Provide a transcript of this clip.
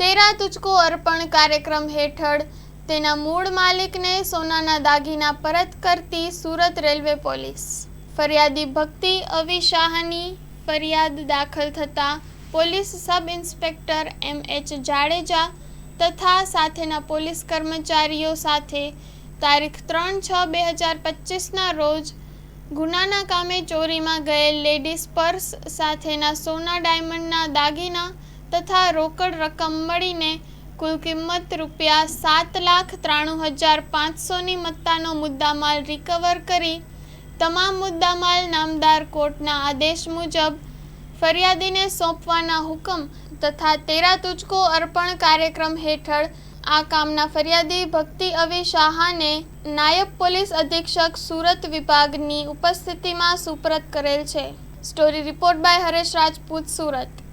તેરા તુજકો અર્પણ કાર્યક્રમ હેઠળ તેના મૂળ માલિકને સોનાના દાગીના પરત કરતી સુરત રેલવે પોલીસ। ફરિયાદી ભક્તિ અવી શાહની ફરિયાદ દાખલ થતાં police sub inspector M.H. Jadeja તથા સાથેના પોલીસ કર્મચારીઓ સાથે તારીખ 3/6/2025ના રોજ ગુનાના કામે ચોરીમાં ગયેલ લેડીઝ પર્સ સાથેના સોના ડાયમંડના દાગીના તથા રોકડ રકમ મળીને કુલ કિંમત ₹7,93,500ની મત્તાનો મુદ્દામાલ રિકવર કરી તમામ મુદ્દામાલ નામદાર કોર્ટના આદેશ મુજબ ફરિયાદીને સોંપવાના હુકમ તથા તેરા તુજકો અર્પણ કાર્યક્રમ હેઠળ આ કામના ફરિયાદી ભક્તિ અવી શાહને નાયબ પોલીસ અધિક્ષક સુરત વિભાગની ઉપસ્થિતિમાં સુપરત કરેલ છે। Story report by Haresh Rajput, Surat.